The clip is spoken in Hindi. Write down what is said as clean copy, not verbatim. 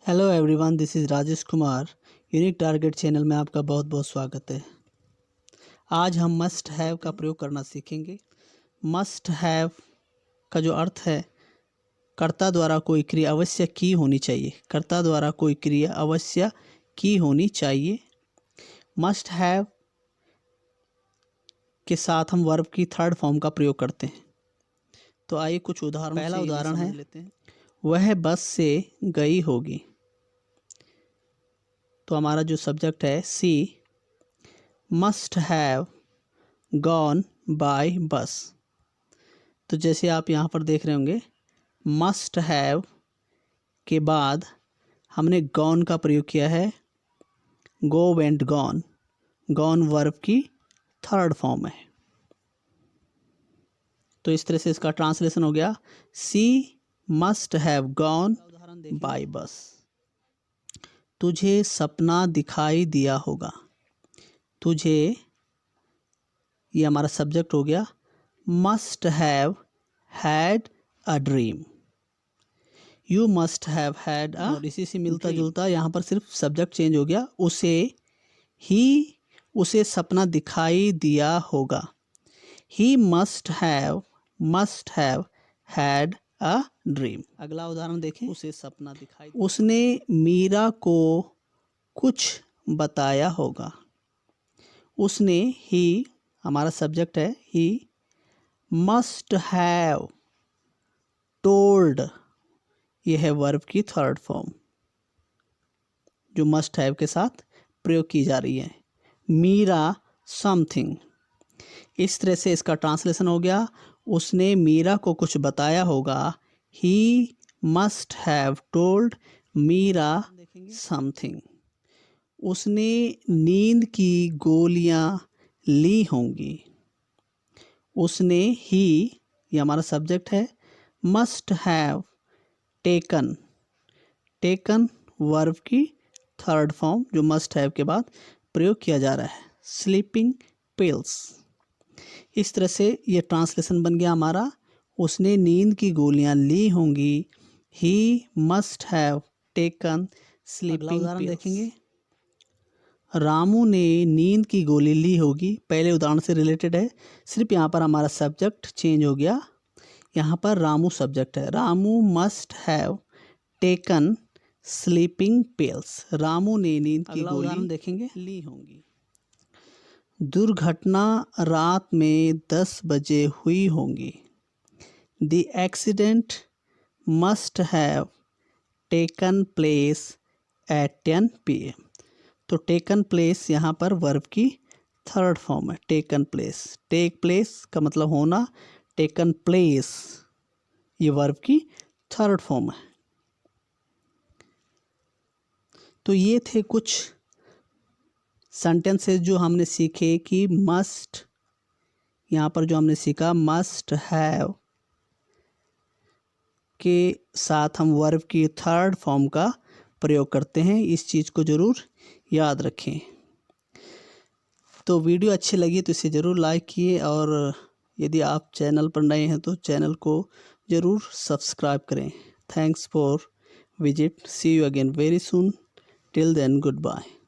Hello everyone, this is Rajesh Kumar. Unique target channel में आपका बहुत बहुत स्वागत है। आज हम मस्ट हैव का प्रयोग करना सीखेंगे। मस्ट हैव का जो अर्थ है, कर्ता द्वारा कोई क्रिया अवश्य की होनी चाहिए। कर्ता द्वारा कोई क्रिया अवश्य की होनी चाहिए। मस्ट हैव के साथ हम वर्ब की थर्ड फॉर्म का प्रयोग करते हैं। तो आइए कुछ उदाहरण। पहला उदाहरण है, वह बस से गई होगी। तो हमारा जो सब्जेक्ट है, सी मस्ट हैव गॉन बाय बस। तो जैसे आप यहाँ पर देख रहे होंगे, मस्ट हैव के बाद हमने गॉन का प्रयोग किया है। Go went gone, gone verb की थर्ड फॉर्म है। तो इस तरह से इसका ट्रांसलेशन हो गया, सी मस्ट हैव गॉन बाय बस। तुझे सपना दिखाई दिया होगा। तुझे, ये हमारा सब्जेक्ट हो गया। Must have had a dream. You must have had a, और इसी से मिलता जुलता यहाँ पर सिर्फ सब्जेक्ट चेंज हो गया। उसे सपना दिखाई दिया होगा। He must have had a dream. अगला उदाहरण देखें, उसे सपना दिखाई, उसने मीरा को कुछ बताया होगा। उसने, ही हमारा सब्जेक्ट है, ही मस्ट हैव टोल्ड, यह है वर्ब की थर्ड फॉर्म जो मस्ट हैव के साथ प्रयोग की जा रही है। मीरा समथिंग। इस तरह से इसका ट्रांसलेशन हो गया, उसने मीरा को कुछ बताया होगा। He must have told Meera something. उसने नींद की गोलियां ली होंगी। उसने, ही ये हमारा सब्जेक्ट है, मस्ट हैव टेकन वर्ब की थर्ड फॉर्म जो मस्ट हैव के बाद प्रयोग किया जा रहा है। Sleeping pills. इस तरह से ये ट्रांसलेशन बन गया हमारा, उसने नींद की गोलियां ली होंगी। ही must have taken sleeping pills. देखेंगे, रामू ने नींद की गोली ली होगी। पहले उदाहरण से रिलेटेड है, सिर्फ यहाँ पर हमारा सब्जेक्ट चेंज हो गया। यहाँ पर रामू सब्जेक्ट है। Ramu must have taken sleeping pills. Ramu ने नींद की गोली देखेंगे ली होंगी। दुर्घटना रात में 10 बजे हुई होंगी। The accident must have taken place at 10 PM। तो टेकन प्लेस यहाँ पर वर्ब की थर्ड फॉर्म है। टेकन प्लेस, टेक प्लेस का मतलब होना, टेकन प्लेस ये वर्ब की थर्ड फॉर्म है। तो ये थे कुछ सेंटेंसेस जो हमने सीखे कि मस्ट, यहाँ पर जो हमने सीखा, मस्ट हैव के साथ हम वर्ब की थर्ड फॉर्म का प्रयोग करते हैं। इस चीज़ को ज़रूर याद रखें। तो वीडियो अच्छी लगी तो इसे ज़रूर लाइक किए, और यदि आप चैनल पर नए हैं तो चैनल को ज़रूर सब्सक्राइब करें। Thanks for visit. See you again very soon. Till then, good bye.